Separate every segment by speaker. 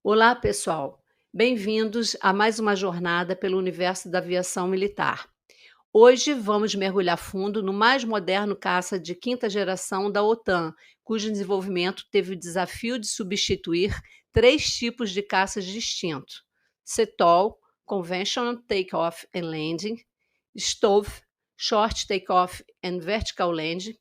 Speaker 1: Olá, pessoal. Bem-vindos a mais uma jornada pelo universo da aviação militar. Hoje vamos mergulhar fundo no mais moderno caça de quinta geração da OTAN, cujo desenvolvimento teve o desafio de substituir três tipos de caças distintos: CTOL, Conventional Takeoff and Landing; STOVE, Short Takeoff and Vertical Landing;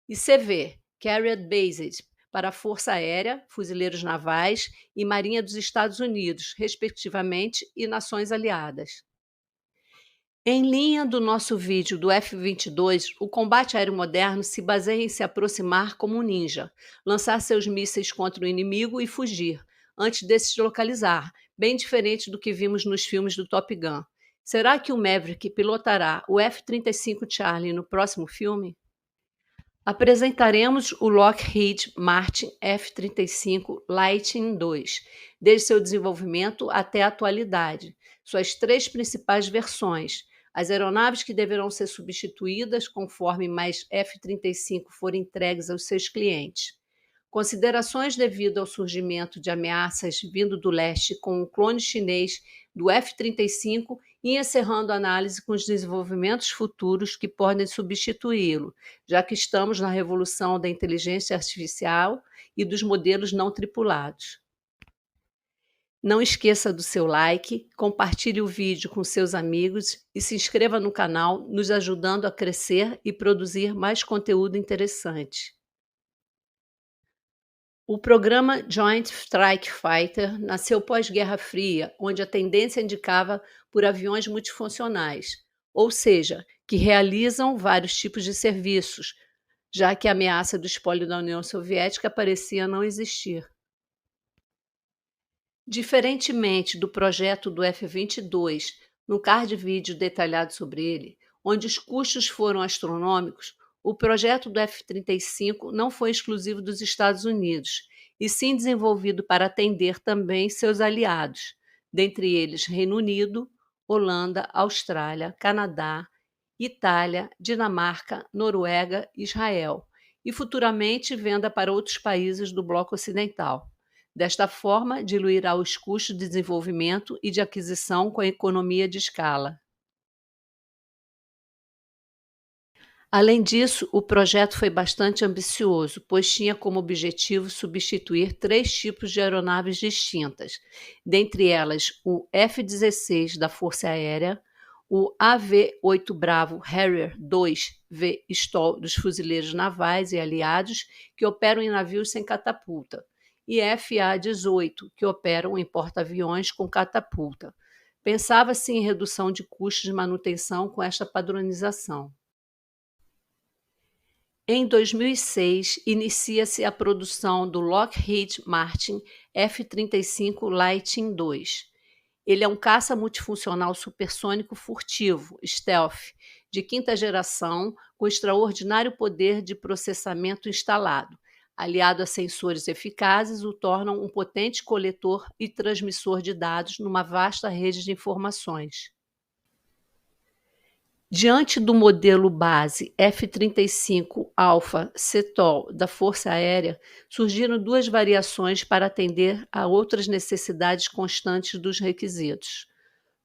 Speaker 1: e CV, Carrier Based, para a Força Aérea, Fuzileiros Navais e Marinha dos Estados Unidos, respectivamente, e nações aliadas. Em linha do nosso vídeo do F-22, o combate aéreo moderno se baseia em se aproximar como um ninja, lançar seus mísseis contra o inimigo e fugir, antes de se localizar, bem diferente do que vimos nos filmes do Top Gun. Será que o Maverick pilotará o F-35 Charlie no próximo filme? Apresentaremos o Lockheed Martin F-35 Lightning II, desde seu desenvolvimento até a atualidade, suas três principais versões, as aeronaves que deverão ser substituídas conforme mais F-35 forem entregues aos seus clientes. Considerações devido ao surgimento de ameaças vindo do leste com o clone chinês do F-35 e encerrando a análise com os desenvolvimentos futuros que podem substituí-lo, já que estamos na revolução da inteligência artificial e dos modelos não tripulados. Não esqueça do seu like, compartilhe o vídeo com seus amigos e se inscreva no canal, nos ajudando a crescer e produzir mais conteúdo interessante. O programa Joint Strike Fighter nasceu pós-Guerra Fria, onde a tendência indicava por aviões multifuncionais, ou seja, que realizam vários tipos de serviços, já que a ameaça do espólio da União Soviética parecia não existir. Diferentemente do projeto do F-22, no card vídeo detalhado sobre ele, onde os custos foram astronômicos, o projeto do F-35 não foi exclusivo dos Estados Unidos, e sim desenvolvido para atender também seus aliados, dentre eles Reino Unido, Holanda, Austrália, Canadá, Itália, Dinamarca, Noruega e Israel, e futuramente venda para outros países do bloco ocidental. Desta forma, diluirá os custos de desenvolvimento e de aquisição com a economia de escala. Além disso, o projeto foi bastante ambicioso, pois tinha como objetivo substituir três tipos de aeronaves distintas, dentre elas o F-16 da Força Aérea, o AV-8 Bravo Harrier II-V STOL dos Fuzileiros Navais e Aliados, que operam em navios sem catapulta, e FA-18, que operam em porta-aviões com catapulta. Pensava-se em redução de custos de manutenção com esta padronização. Em 2006, inicia-se a produção do Lockheed Martin F-35 Lightning II. Ele é um caça multifuncional supersônico furtivo, stealth, de quinta geração, com extraordinário poder de processamento instalado. Aliado a sensores eficazes, o tornam um potente coletor e transmissor de dados numa vasta rede de informações. Diante do modelo base F-35 Alpha CTOL da Força Aérea, surgiram duas variações para atender a outras necessidades constantes dos requisitos.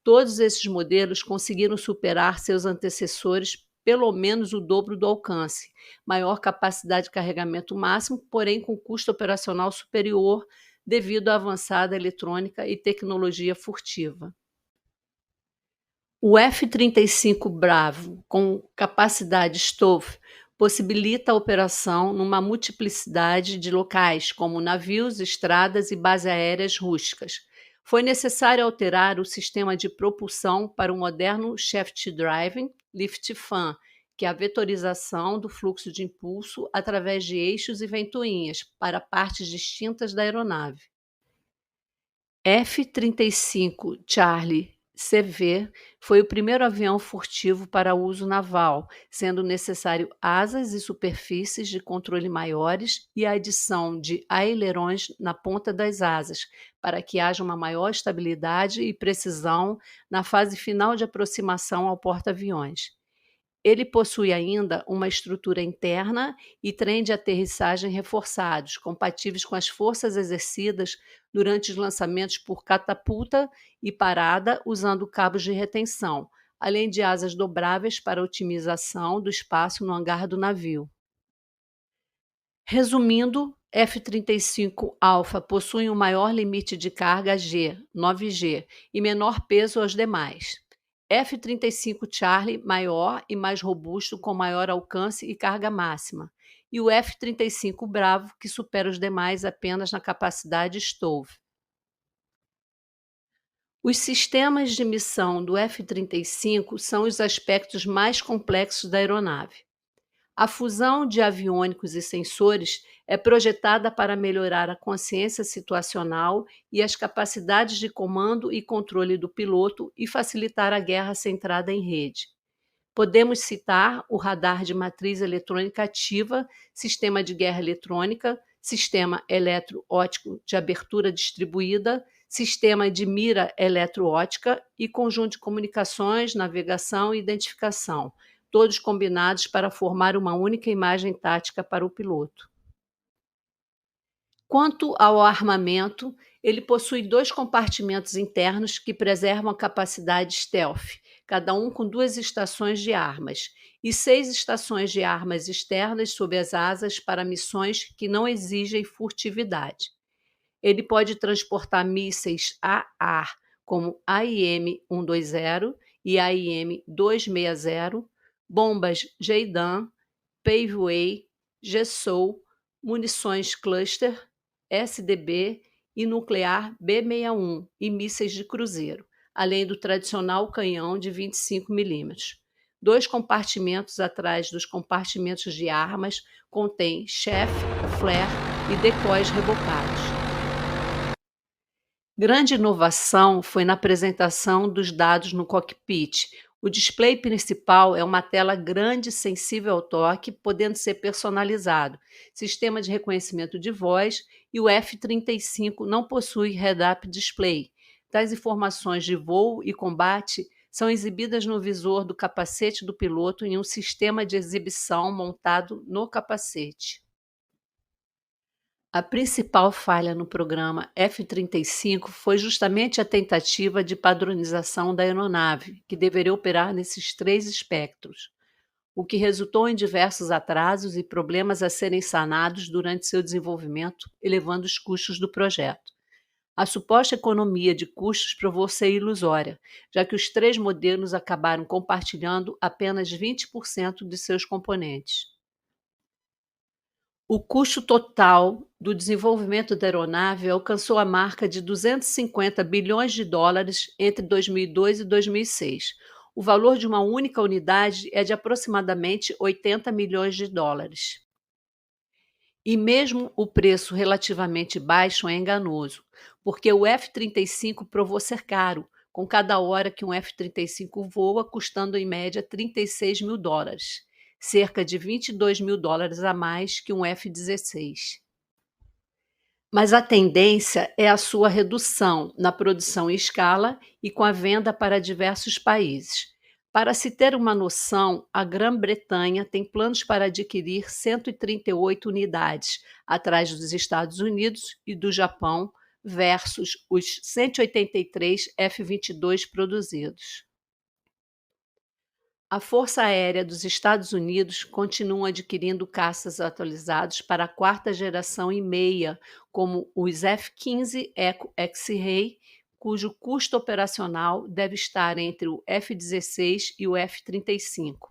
Speaker 1: Todos esses modelos conseguiram superar seus antecessores pelo menos o dobro do alcance, maior capacidade de carregamento máximo, porém com custo operacional superior devido à avançada eletrônica e tecnologia furtiva. O F-35 Bravo, com capacidade STOVE, possibilita a operação numa multiplicidade de locais, como navios, estradas e bases aéreas rústicas. Foi necessário alterar o sistema de propulsão para o moderno Shaft Driving Lift Fan, que é a vetorização do fluxo de impulso através de eixos e ventoinhas para partes distintas da aeronave. F-35 Charlie CV foi o primeiro avião furtivo para uso naval, sendo necessário asas e superfícies de controle maiores e a adição de ailerons na ponta das asas, para que haja uma maior estabilidade e precisão na fase final de aproximação ao porta-aviões. Ele possui ainda uma estrutura interna e trem de aterrissagem reforçados, compatíveis com as forças exercidas durante os lançamentos por catapulta e parada usando cabos de retenção, além de asas dobráveis para otimização do espaço no hangar do navio. Resumindo, F-35 Alpha possui um maior limite de carga G, 9G, e menor peso aos demais. F-35 Charlie maior e mais robusto, com maior alcance e carga máxima. E o F-35 Bravo, que supera os demais apenas na capacidade STOVE. Os sistemas de missão do F-35 são os aspectos mais complexos da aeronave. A fusão de aviônicos e sensores é projetada para melhorar a consciência situacional e as capacidades de comando e controle do piloto e facilitar a guerra centrada em rede. Podemos citar o radar de matriz eletrônica ativa, sistema de guerra eletrônica, sistema eletroóptico de abertura distribuída, sistema de mira eletroóptica e conjunto de comunicações, navegação e identificação, todos combinados para formar uma única imagem tática para o piloto. Quanto ao armamento, ele possui 2 compartimentos internos que preservam a capacidade stealth, cada um com 2 estações de armas, e 6 estações de armas externas sob as asas para missões que não exigem furtividade. Ele pode transportar mísseis a ar, como AIM-120 e AIM-260, bombas JDAM, Paveway, GSOW, munições cluster, SDB e nuclear B-61 e mísseis de cruzeiro, além do tradicional canhão de 25 mm. 2 compartimentos atrás dos compartimentos de armas contêm chaff, flare e decoys rebocados. Grande inovação foi na apresentação dos dados no cockpit. O display principal é uma tela grande sensível ao toque, podendo ser personalizado, sistema de reconhecimento de voz, e o F-35 não possui head-up display. Tais informações de voo e combate são exibidas no visor do capacete do piloto em um sistema de exibição montado no capacete. A principal falha no programa F-35 foi justamente a tentativa de padronização da aeronave, que deveria operar nesses 3 espectros, o que resultou em diversos atrasos e problemas a serem sanados durante seu desenvolvimento, elevando os custos do projeto. A suposta economia de custos provou ser ilusória, já que os 3 modelos acabaram compartilhando apenas 20% de seus componentes. O custo total do desenvolvimento da aeronave alcançou a marca de 250 bilhões de dólares entre 2002 e 2006. O valor de uma única unidade é de aproximadamente 80 milhões de dólares. E mesmo o preço relativamente baixo é enganoso, porque o F-35 provou ser caro, com cada hora que um F-35 voa custando em média 36 mil dólares. Cerca de 22 mil dólares a mais que um F-16. Mas a tendência é a sua redução na produção em escala e com a venda para diversos países. Para se ter uma noção, a Grã-Bretanha tem planos para adquirir 138 unidades, atrás dos Estados Unidos e do Japão, versus os 183 F-22 produzidos. A Força Aérea dos Estados Unidos continua adquirindo caças atualizados para a 4ª geração e meia, como os F-15 Echo X-Ray, cujo custo operacional deve estar entre o F-16 e o F-35.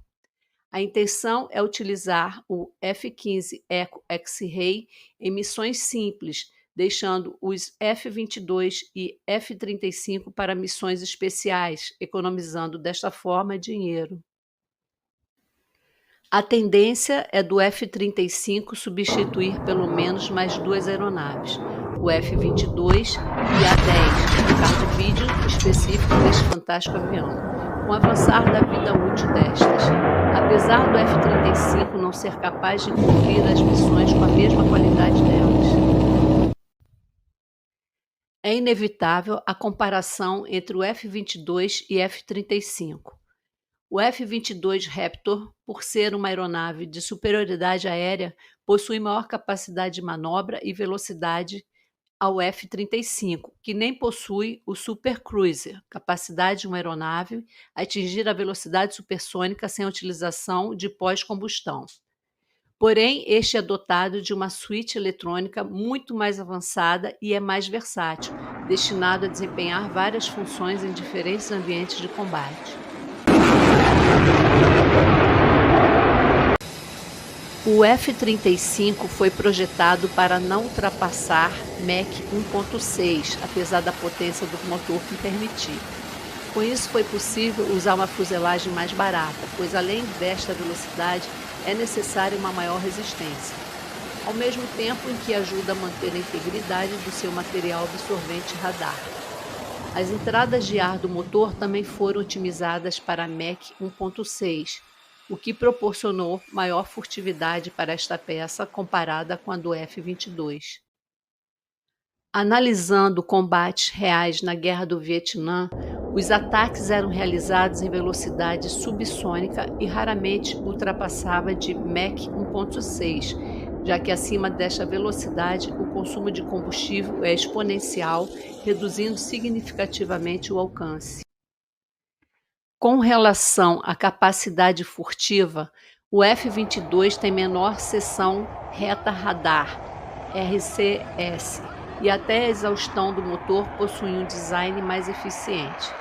Speaker 1: A intenção é utilizar o F-15 Echo X-Ray em missões simples, deixando os F-22 e F-35 para missões especiais, economizando desta forma dinheiro. A tendência é do F-35 substituir pelo menos mais 2 aeronaves, o F-22 e a 10, o card vídeo específico deste fantástico avião, com o avançar da vida útil destas. Apesar do F-35 não ser capaz de cumprir as missões com a mesma qualidade delas. É inevitável a comparação entre o F-22 e F-35. O F-22 Raptor, por ser uma aeronave de superioridade aérea, possui maior capacidade de manobra e velocidade ao F-35, que nem possui o Super Cruiser, capacidade de uma aeronave a atingir a velocidade supersônica sem a utilização de pós-combustão. Porém, este é dotado de uma suíte eletrônica muito mais avançada e é mais versátil, destinado a desempenhar várias funções em diferentes ambientes de combate. O F-35 foi projetado para não ultrapassar Mach 1.6, apesar da potência do motor que permitir. Com isso, foi possível usar uma fuselagem mais barata, pois além desta velocidade, é necessária uma maior resistência, ao mesmo tempo em que ajuda a manter a integridade do seu material absorvente radar. As entradas de ar do motor também foram otimizadas para Mach 1.6, o que proporcionou maior furtividade para esta peça comparada com a do F-22. Analisando combates reais na Guerra do Vietnã, os ataques eram realizados em velocidade subsônica e raramente ultrapassava de Mach 1.6, já que acima desta velocidade o consumo de combustível é exponencial, reduzindo significativamente o alcance. Com relação à capacidade furtiva, o F-22 tem menor seção reta radar, RCS, e até a exaustão do motor possui um design mais eficiente.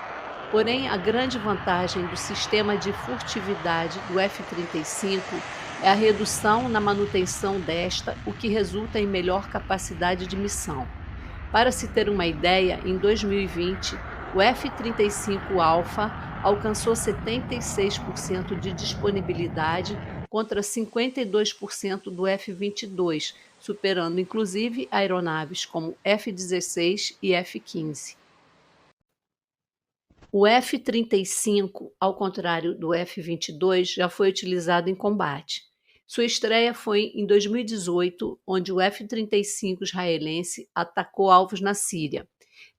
Speaker 1: Porém, a grande vantagem do sistema de furtividade do F-35 é a redução na manutenção desta, o que resulta em melhor capacidade de missão. Para se ter uma ideia, em 2020, o F-35 Alpha alcançou 76% de disponibilidade contra 52% do F-22, superando inclusive aeronaves como F-16 e F-15. O F-35, ao contrário do F-22, já foi utilizado em combate. Sua estreia foi em 2018, onde o F-35 israelense atacou alvos na Síria.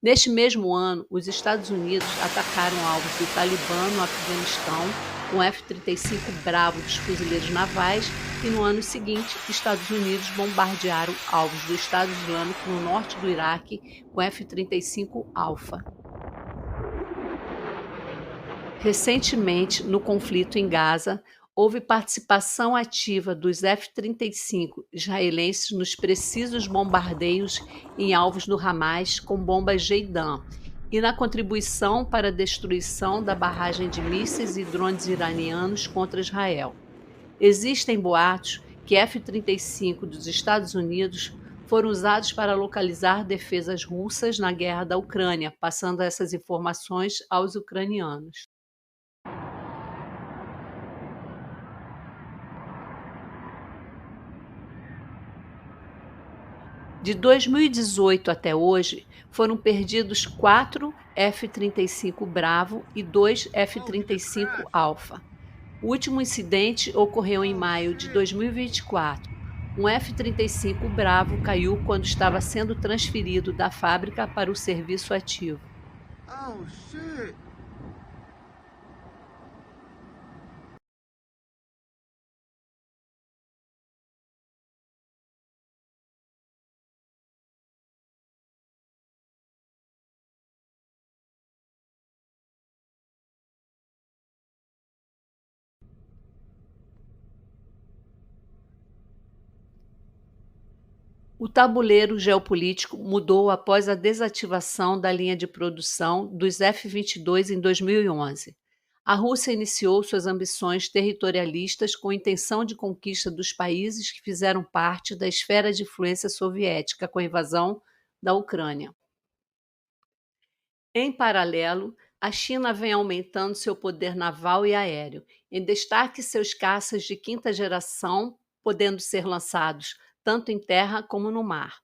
Speaker 1: Neste mesmo ano, os Estados Unidos atacaram alvos do Talibã no Afeganistão com o F-35 Bravo dos fuzileiros navais e no ano seguinte, Estados Unidos bombardearam alvos do Estado Islâmico no norte do Iraque com F-35 Alpha. Recentemente, no conflito em Gaza, houve participação ativa dos F-35 israelenses nos precisos bombardeios em alvos do Hamas com bombas Jeidan e na contribuição para a destruição da barragem de mísseis e drones iranianos contra Israel. Existem boatos que F-35 dos Estados Unidos foram usados para localizar defesas russas na guerra da Ucrânia, passando essas informações aos ucranianos. De 2018 até hoje, foram perdidos 4 F-35 Bravo e 2 F-35 Alpha. O último incidente ocorreu em maio de 2024. Um F-35 Bravo caiu quando estava sendo transferido da fábrica para o serviço ativo. Oh, shit. O tabuleiro geopolítico mudou após a desativação da linha de produção dos F-22 em 2011. A Rússia iniciou suas ambições territorialistas com a intenção de conquista dos países que fizeram parte da esfera de influência soviética com a invasão da Ucrânia. Em paralelo, a China vem aumentando seu poder naval e aéreo, em destaque seus caças de quinta geração, podendo ser lançados tanto em terra como no mar.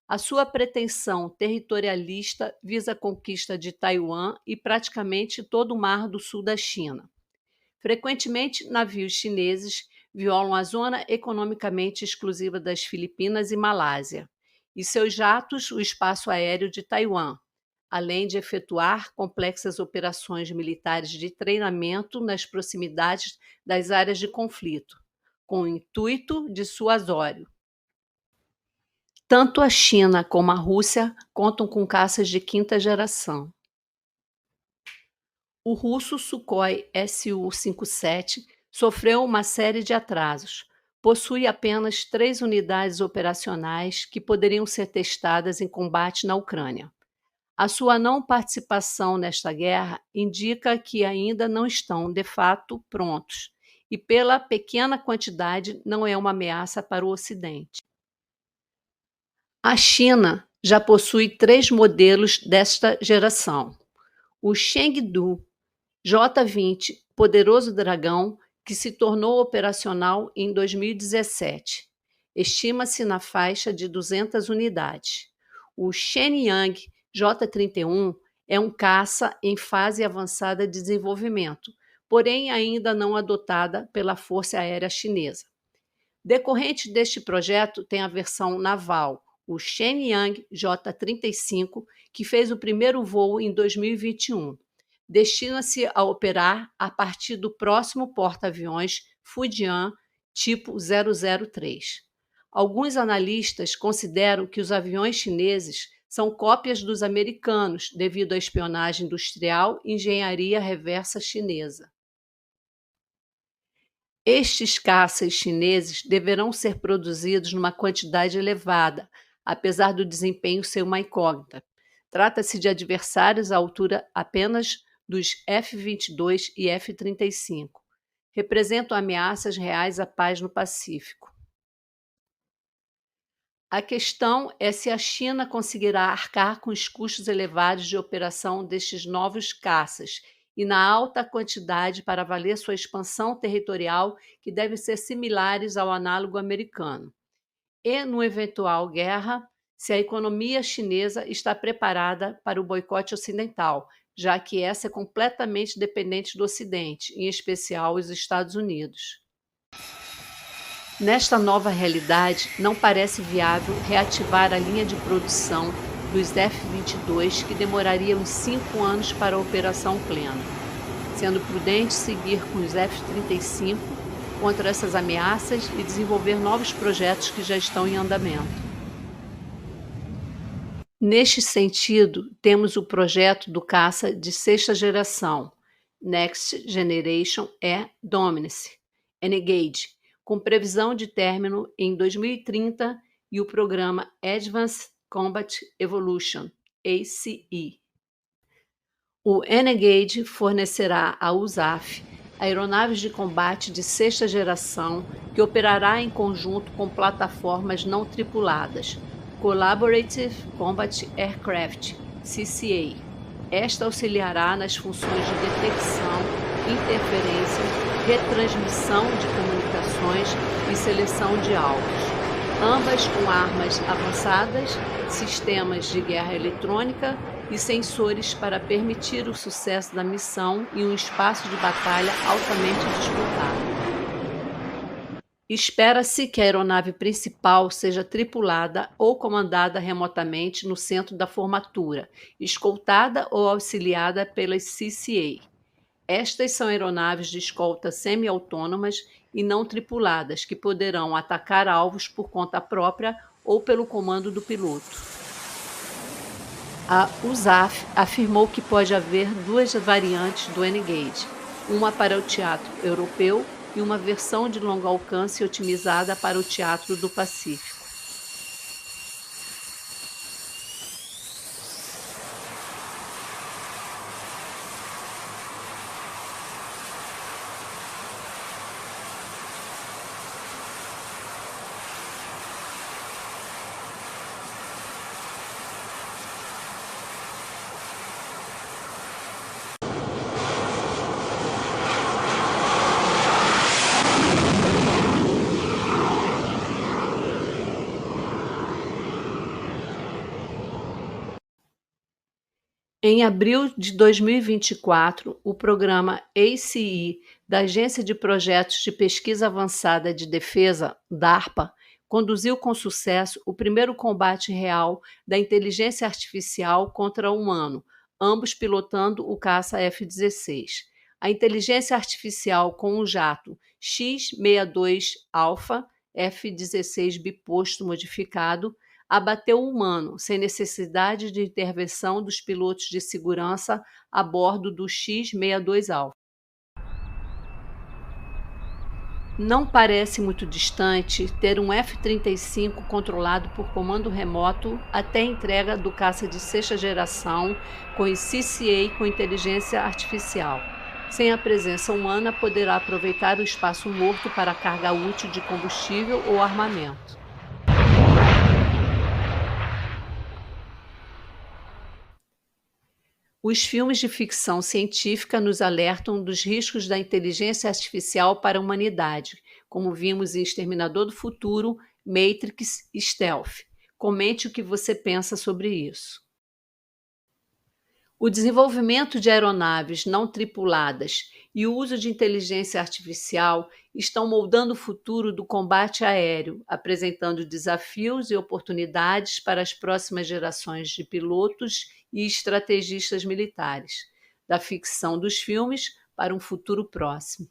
Speaker 1: A sua pretensão territorialista visa a conquista de Taiwan e praticamente todo o mar do sul da China. Frequentemente, navios chineses violam a zona economicamente exclusiva das Filipinas e Malásia, e seus jatos o espaço aéreo de Taiwan, além de efetuar complexas operações militares de treinamento nas proximidades das áreas de conflito, com o intuito dissuasório. Tanto a China como a Rússia contam com caças de quinta geração. O russo Sukhoi Su-57 sofreu uma série de atrasos. Possui apenas 3 unidades operacionais que poderiam ser testadas em combate na Ucrânia. A sua não participação nesta guerra indica que ainda não estão, de fato, prontos, e pela pequena quantidade não é uma ameaça para o Ocidente. A China já possui 3 modelos desta geração. O Chengdu J-20 Poderoso Dragão, que se tornou operacional em 2017. Estima-se na faixa de 200 unidades. O Shenyang J-31 é um caça em fase avançada de desenvolvimento, porém ainda não adotada pela Força Aérea Chinesa. Decorrente deste projeto tem a versão naval, o Shenyang J-35, que fez o primeiro voo em 2021. Destina-se a operar a partir do próximo porta-aviões Fujian tipo 003. Alguns analistas consideram que os aviões chineses são cópias dos americanos devido à espionagem industrial e engenharia reversa chinesa. Estes caças chineses deverão ser produzidos numa quantidade elevada, apesar do desempenho ser uma incógnita. Trata-se de adversários à altura apenas dos F-22 e F-35. Representam ameaças reais à paz no Pacífico. A questão é se a China conseguirá arcar com os custos elevados de operação destes novos caças e na alta quantidade para valer sua expansão territorial, que deve ser similares ao análogo americano. E, no eventual guerra, se a economia chinesa está preparada para o boicote ocidental, já que essa é completamente dependente do Ocidente, em especial os Estados Unidos. Nesta nova realidade, não parece viável reativar a linha de produção dos F-22, que demoraria uns 5 anos para a operação plena, sendo prudente seguir com os F-35 contra essas ameaças e desenvolver novos projetos que já estão em andamento. Neste sentido, temos o projeto do caça de sexta geração, Next Generation Air Dominance, Engage, com previsão de término em 2030, e o programa Advanced Combat Evolution, ACE. O Engage fornecerá à USAF aeronaves de combate de sexta geração que operará em conjunto com plataformas não tripuladas, Collaborative Combat Aircraft, CCA. Esta auxiliará nas funções de detecção, interferência, retransmissão de comunicações e seleção de alvos, ambas com armas avançadas, sistemas de guerra eletrônica e sensores para permitir o sucesso da missão em um espaço de batalha altamente disputado. Espera-se que a aeronave principal seja tripulada ou comandada remotamente no centro da formatura, escoltada ou auxiliada pelas CCA. Estas são aeronaves de escolta semi-autônomas e não tripuladas, que poderão atacar alvos por conta própria ou pelo comando do piloto. A USAF afirmou que pode haver 2 variantes do Engage, uma para o teatro europeu e uma versão de longo alcance otimizada para o teatro do Pacífico. Em abril de 2024, o programa ACE da Agência de Projetos de Pesquisa Avançada de Defesa, DARPA, conduziu com sucesso o primeiro combate real da inteligência artificial contra o humano, ambos pilotando o caça F-16. A inteligência artificial com o jato X-62 Alpha, F-16 biposto modificado, abateu o humano, sem necessidade de intervenção dos pilotos de segurança a bordo do X-62 Alpha. Não parece muito distante ter um F-35 controlado por comando remoto até a entrega do caça de sexta geração com CCA com inteligência artificial. Sem a presença humana, poderá aproveitar o espaço morto para carga útil de combustível ou armamento. Os filmes de ficção científica nos alertam dos riscos da inteligência artificial para a humanidade, como vimos em Exterminador do Futuro, Matrix e Stealth. Comente o que você pensa sobre isso. O desenvolvimento de aeronaves não tripuladas e o uso de inteligência artificial estão moldando o futuro do combate aéreo, apresentando desafios e oportunidades para as próximas gerações de pilotos e estrategistas militares, da ficção dos filmes para um futuro próximo.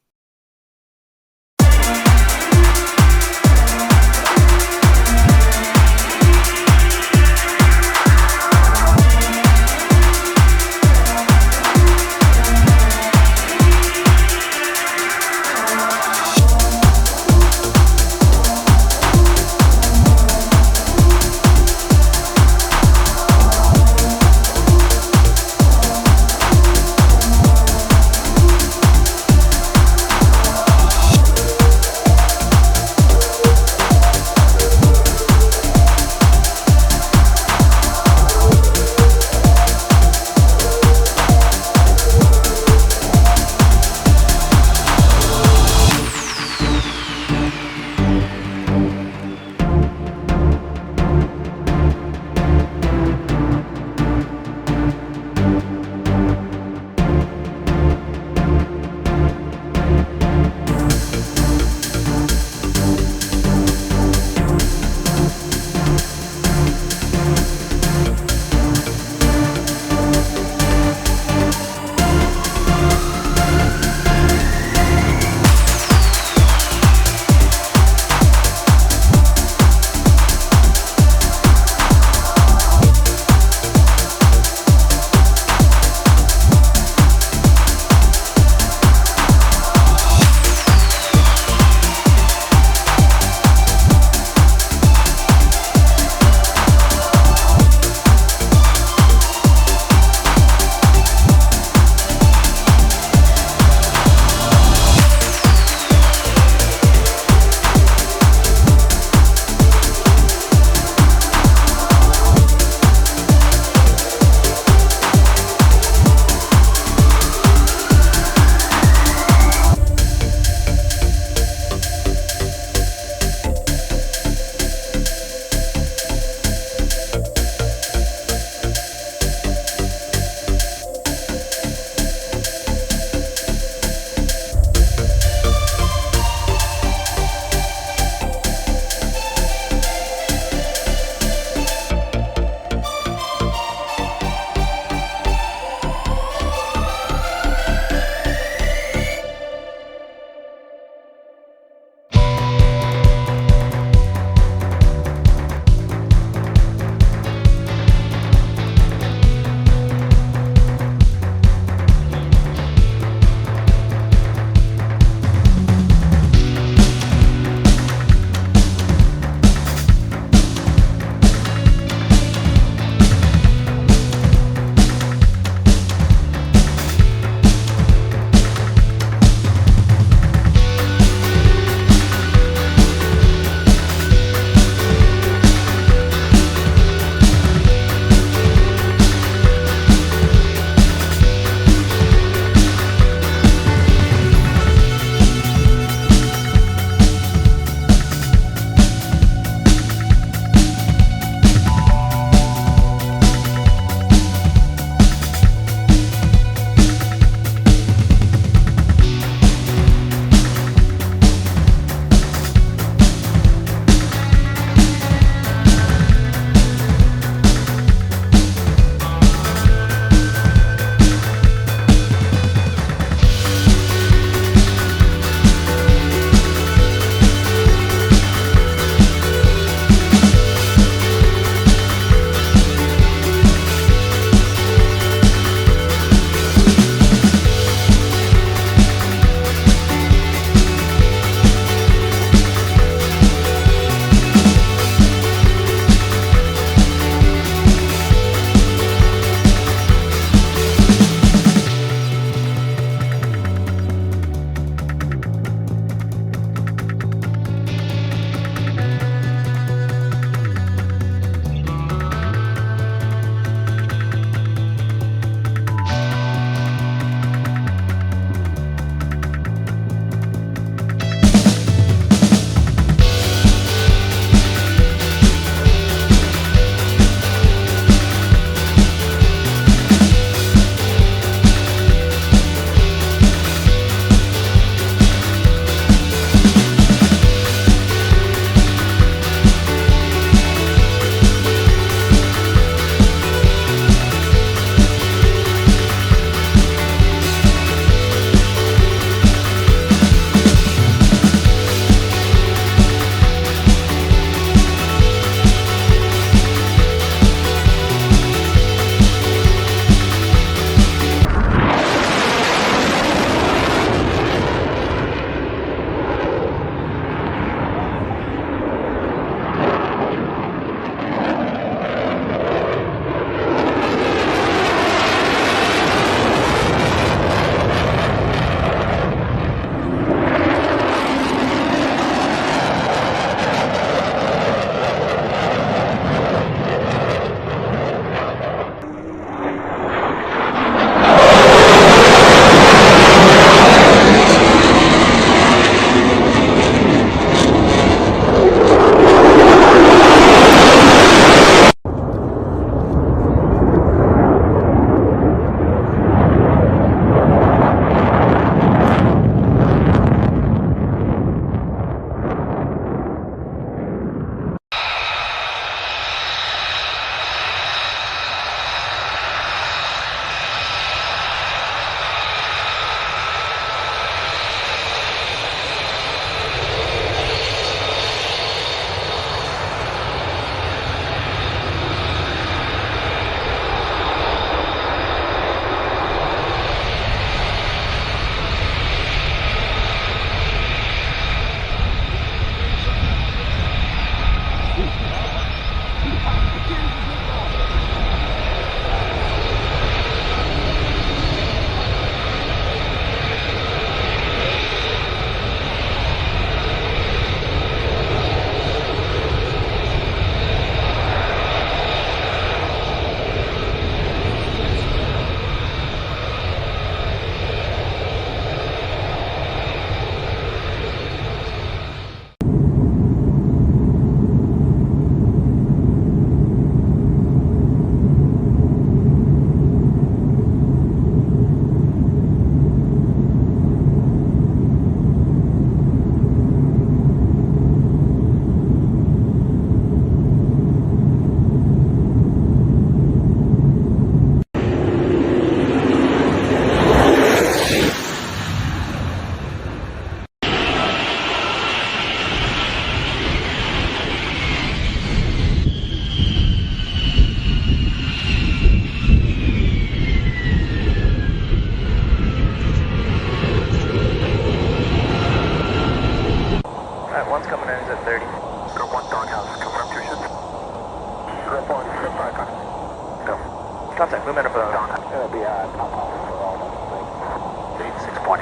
Speaker 2: Gonna be top off for all of them. 6.8,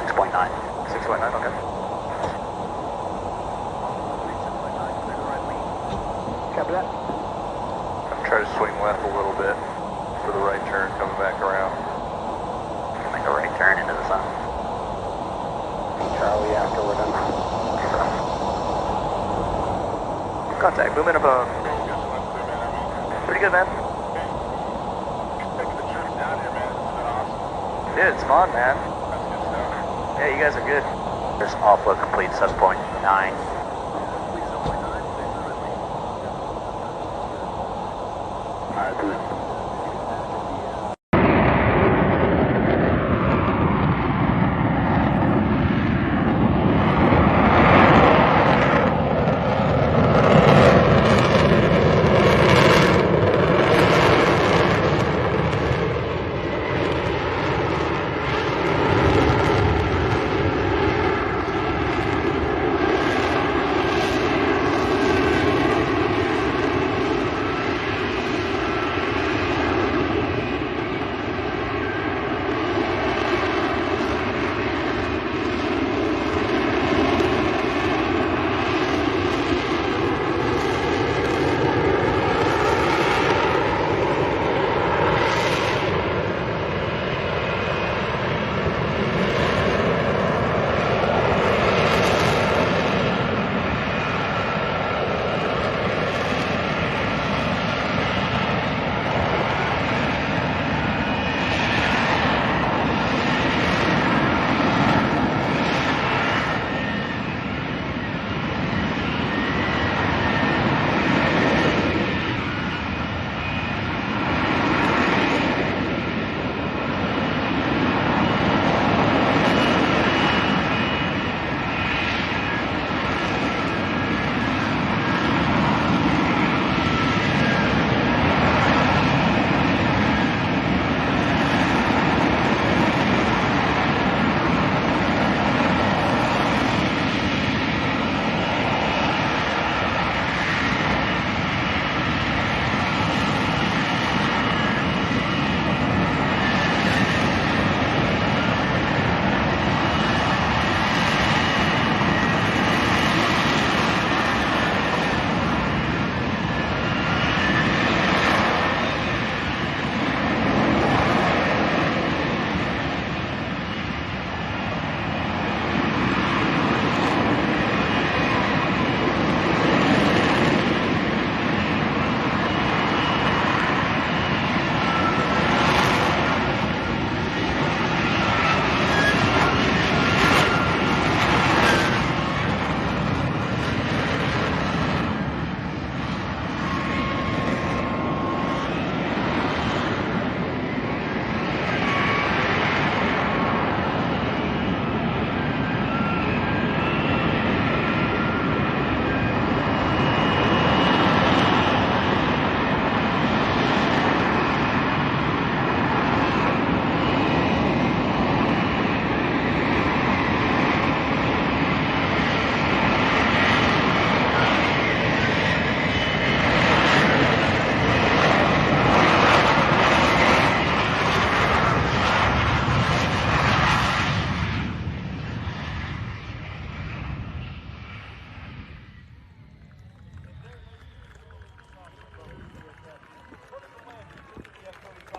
Speaker 2: 6.9. 6.9, okay. Copy that. I'm trying to swing left a little bit for the right turn coming back around. You can make a right turn into the sun. Charlie, after we're done. Contact, movement above. Pretty good, man. Dude, it's fun, man. Yeah, you guys are good. There's offload complete, 7.9.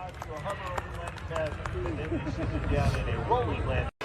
Speaker 3: To a hover over land pass, and then we sit down in a rolling land.